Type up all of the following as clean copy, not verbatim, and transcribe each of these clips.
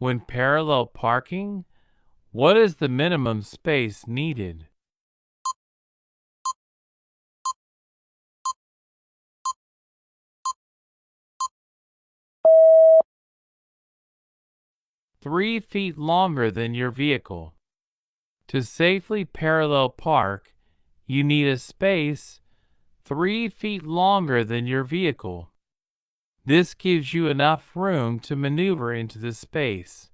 When parallel parking, what is the minimum space needed? Three feet longer than your vehicle. To safely parallel park, you need a space 3 feet longer than your vehicle. This gives you enough room to maneuver into the space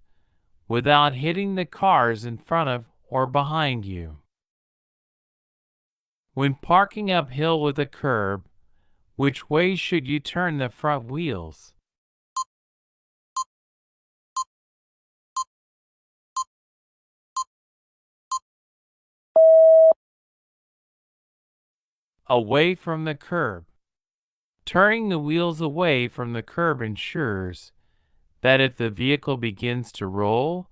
without hitting the cars in front of or behind you. When parking uphill with a curb, which way should you turn the front wheels? Away from the curb. Turning the wheels away from the curb ensures that if the vehicle begins to roll,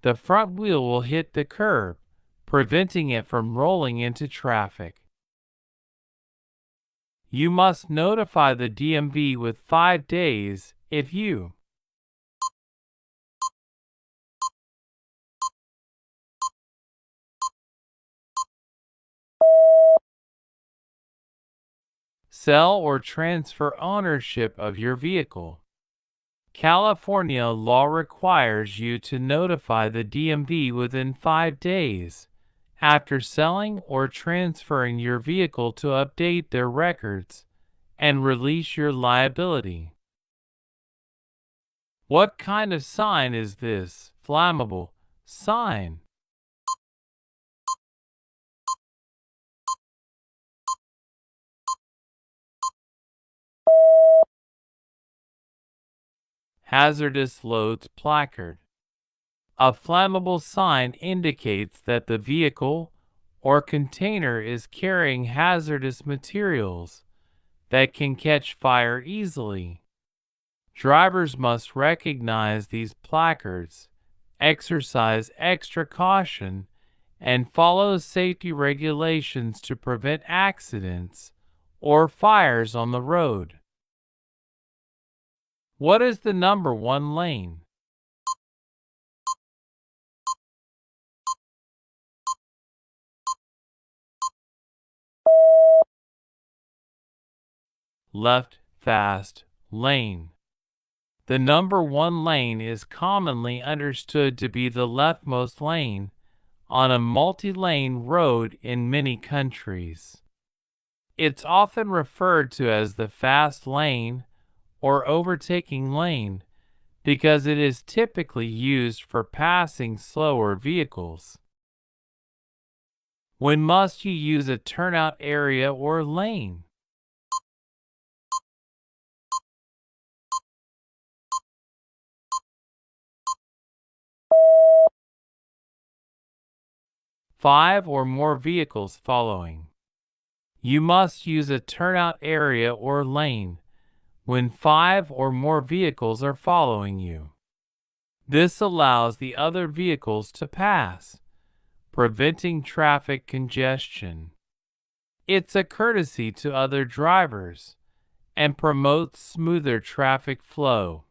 the front wheel will hit the curb, preventing it from rolling into traffic. You must notify the DMV with 5 days if you sell or transfer ownership of your vehicle. California law requires you to notify the DMV within 5 days after selling or transferring your vehicle to update their records and release your liability. What kind of sign is this flammable sign? Hazardous loads placard. A flammable sign indicates that the vehicle or container is carrying hazardous materials that can catch fire easily. Drivers must recognize these placards, exercise extra caution, and follow safety regulations to prevent accidents or fires on the road. What is the number 1 lane? Left fast lane. The number 1 lane is commonly understood to be the leftmost lane on a multi-lane road in many countries. It's often referred to as the fast lane or overtaking lane because it is typically used for passing slower vehicles. When must you use a turnout area or lane? Five or more vehicles following. You must use a turnout area or lane when 5 or more vehicles are following you. This allows the other vehicles to pass, preventing traffic congestion. It's a courtesy to other drivers and promotes smoother traffic flow.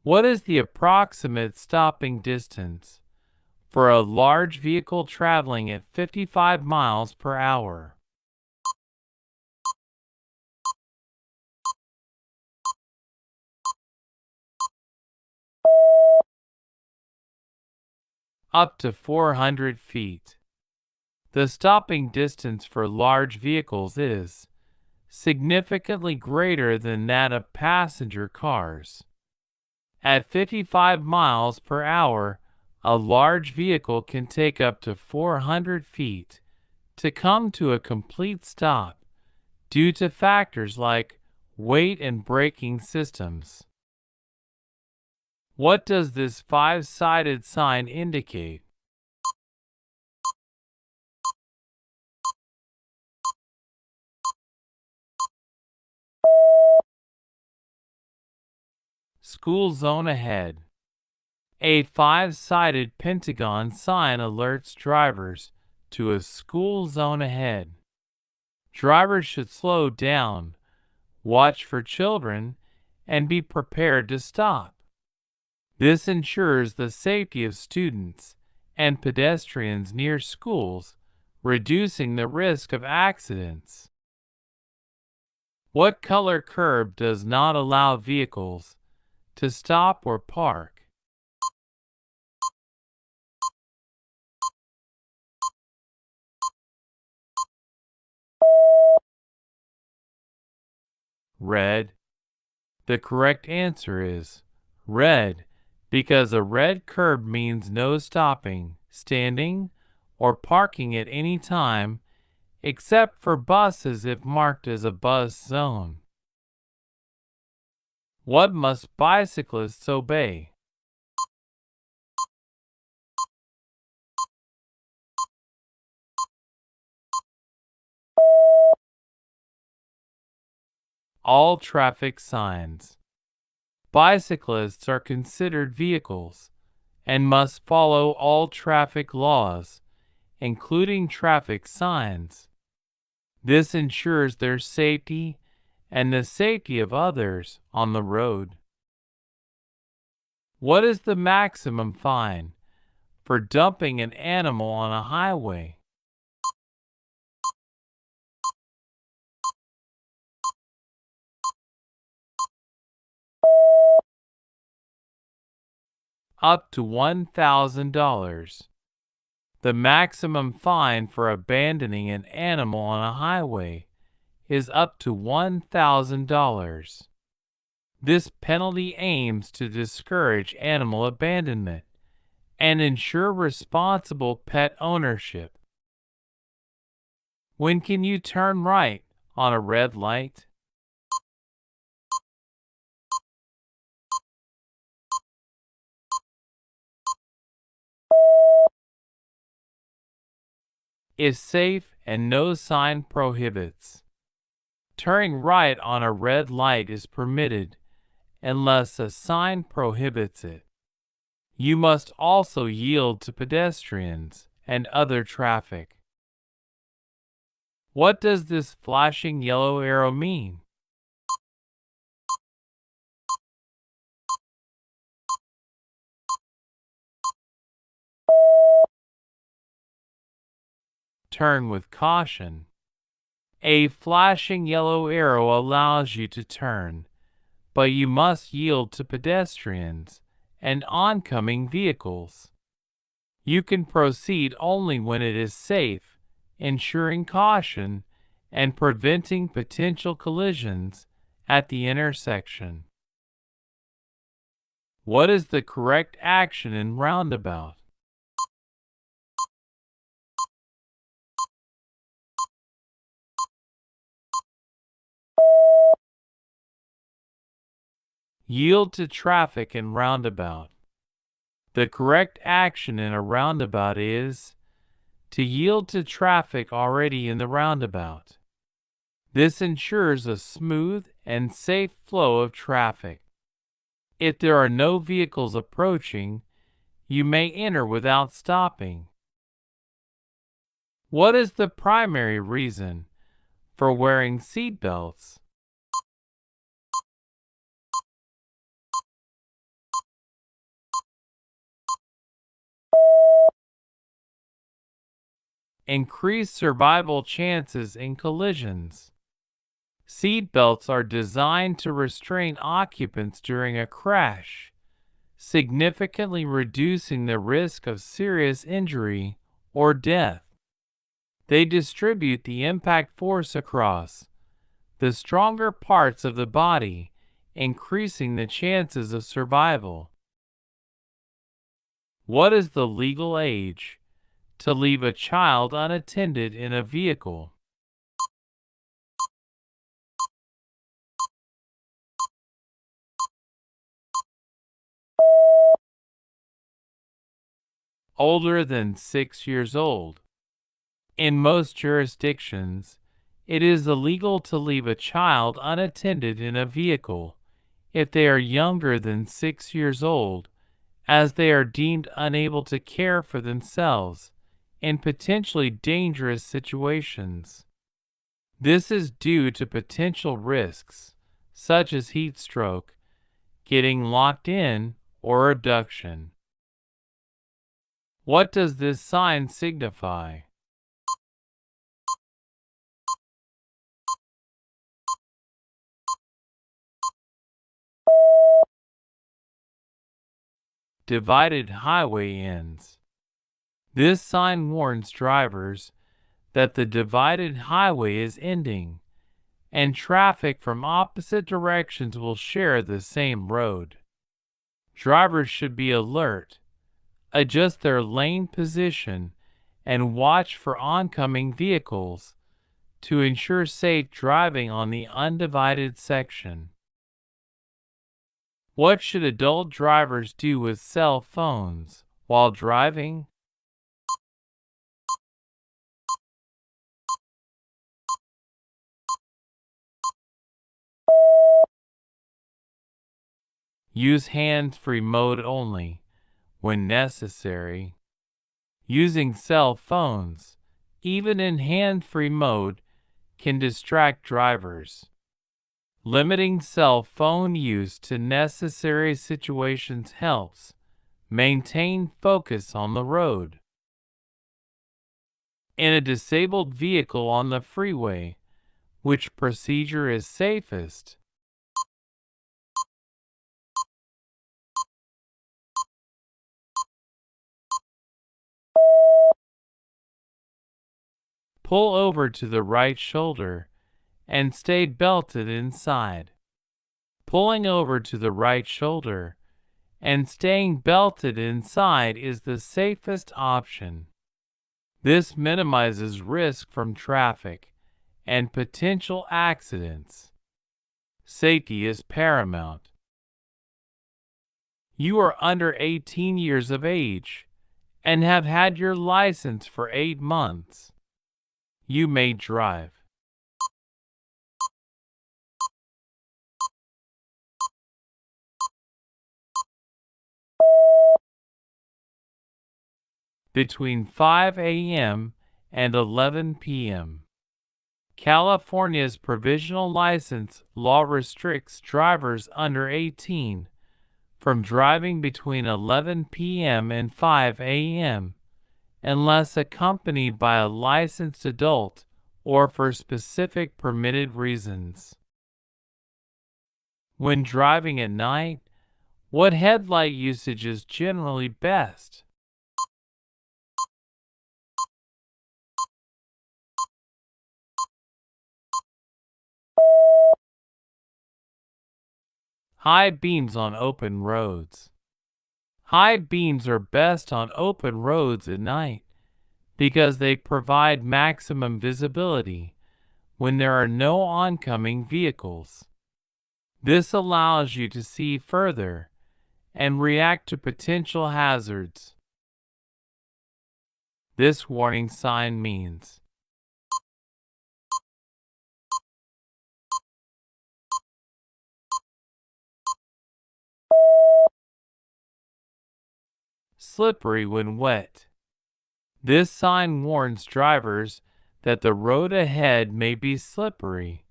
What is the approximate stopping distance for a large vehicle traveling at 55 miles per hour? Up to 400 feet. The stopping distance for large vehicles is significantly greater than that of passenger cars. At 55 miles per hour, a large vehicle can take up to 400 feet to come to a complete stop due to factors like weight and braking systems. What does this 5-sided sign indicate? School zone ahead. A 5-sided pentagon sign alerts drivers to a school zone ahead. Drivers should slow down, watch for children, and be prepared to stop. This ensures the safety of students and pedestrians near schools, reducing the risk of accidents. What color curb does not allow vehicles to stop or park? Red. The correct answer is red, because a red curb means no stopping, standing, or parking at any time, except for buses if marked as a bus zone. What must bicyclists obey? All traffic signs. Bicyclists are considered vehicles and must follow all traffic laws, including traffic signs. This ensures their safety and the safety of others on the road. What is the maximum fine for dumping an animal on a highway? Up to $1,000. The maximum fine for abandoning an animal on a highway is up to $1,000. This penalty aims to discourage animal abandonment and ensure responsible pet ownership. When can you turn right on a red light? Is safe and no sign prohibits. Turning right on a red light is permitted unless a sign prohibits it. You must also yield to pedestrians and other traffic. What does this flashing yellow arrow mean? Turn with caution. A flashing yellow arrow allows you to turn, but you must yield to pedestrians and oncoming vehicles. You can proceed only when it is safe, ensuring caution and preventing potential collisions at the intersection. What is the correct action in roundabout? Yield to traffic in roundabout. The correct action in a roundabout is to yield to traffic already in the roundabout. This ensures a smooth and safe flow of traffic. If there are no vehicles approaching, you may enter without stopping. What is the primary reason for wearing seat belts? Increase survival chances in collisions. Seat belts are designed to restrain occupants during a crash, significantly reducing the risk of serious injury or death. They distribute the impact force across the stronger parts of the body, increasing the chances of survival. What is the legal age to leave a child unattended in a vehicle? Older than 6 years old. In most jurisdictions, it is illegal to leave a child unattended in a vehicle if they are younger than 6 years old, as they are deemed unable to care for themselves in potentially dangerous situations. This is due to potential risks, such as heat stroke, getting locked in, or abduction. What does this sign signify? Divided highway ends. This sign warns drivers that the divided highway is ending, and traffic from opposite directions will share the same road. Drivers should be alert, adjust their lane position, and watch for oncoming vehicles to ensure safe driving on the undivided section. What should adult drivers do with cell phones while driving? Use hands-free mode only when necessary. Using cell phones, even in hands-free mode, can distract drivers. Limiting cell phone use to necessary situations helps maintain focus on the road. In a disabled vehicle on the freeway, which procedure is safest? Pull over to the right shoulder and stay belted inside. Pulling over to the right shoulder and staying belted inside is the safest option. This minimizes risk from traffic and potential accidents. Safety is paramount. You are under 18 years of age and have had your license for 8 months. You may drive. Between 5 a.m. and 11 p.m. California's provisional license law restricts drivers under 18 from driving between 11 p.m. and 5 a.m. unless accompanied by a licensed adult or for specific permitted reasons. When driving at night, what headlight usage is generally best? High beams on open roads. High beams are best on open roads at night because they provide maximum visibility when there are no oncoming vehicles. This allows you to see further and react to potential hazards. This warning sign means slippery when wet. This sign warns drivers that the road ahead may be slippery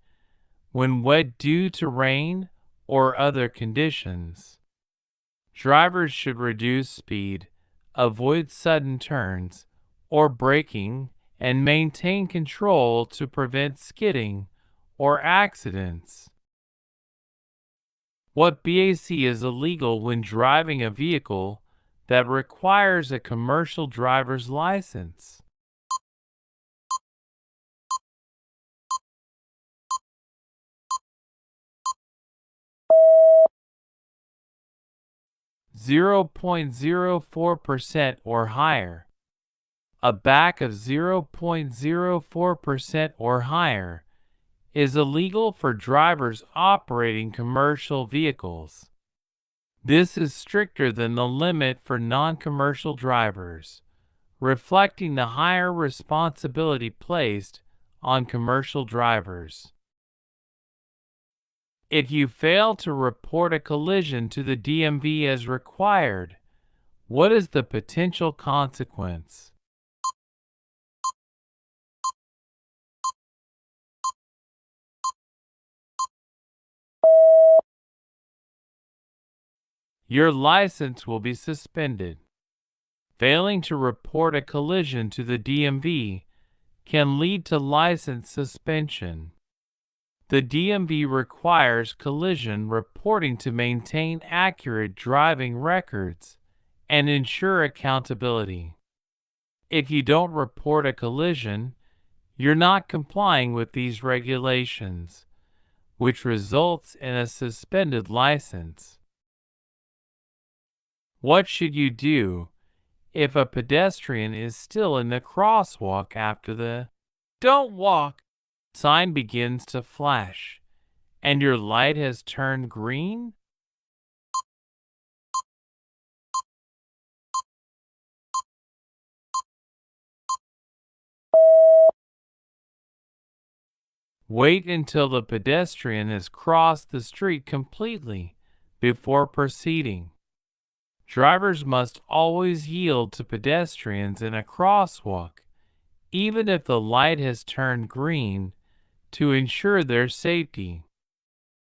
when wet due to rain or other conditions. Drivers should reduce speed, avoid sudden turns or braking, and maintain control to prevent skidding or accidents. What BAC is illegal when driving a vehicle that requires a commercial driver's license? .04% or higher. A back of 0.04% or higher is illegal for drivers operating commercial vehicles. This is stricter than the limit for non-commercial drivers, reflecting the higher responsibility placed on commercial drivers. If you fail to report a collision to the DMV as required, what is the potential consequence? your license will be suspended. Failing to report a collision to the DMV can lead to license suspension. The DMV requires collision reporting to maintain accurate driving records and ensure accountability. If you don't report a collision, you're not complying with these regulations, which results in a suspended license. What should you do if a pedestrian is still in the crosswalk after the "Don't walk" sign begins to flash and your light has turned green? Wait until the pedestrian has crossed the street completely before proceeding. Drivers must always yield to pedestrians in a crosswalk, even if the light has turned green, to ensure their safety.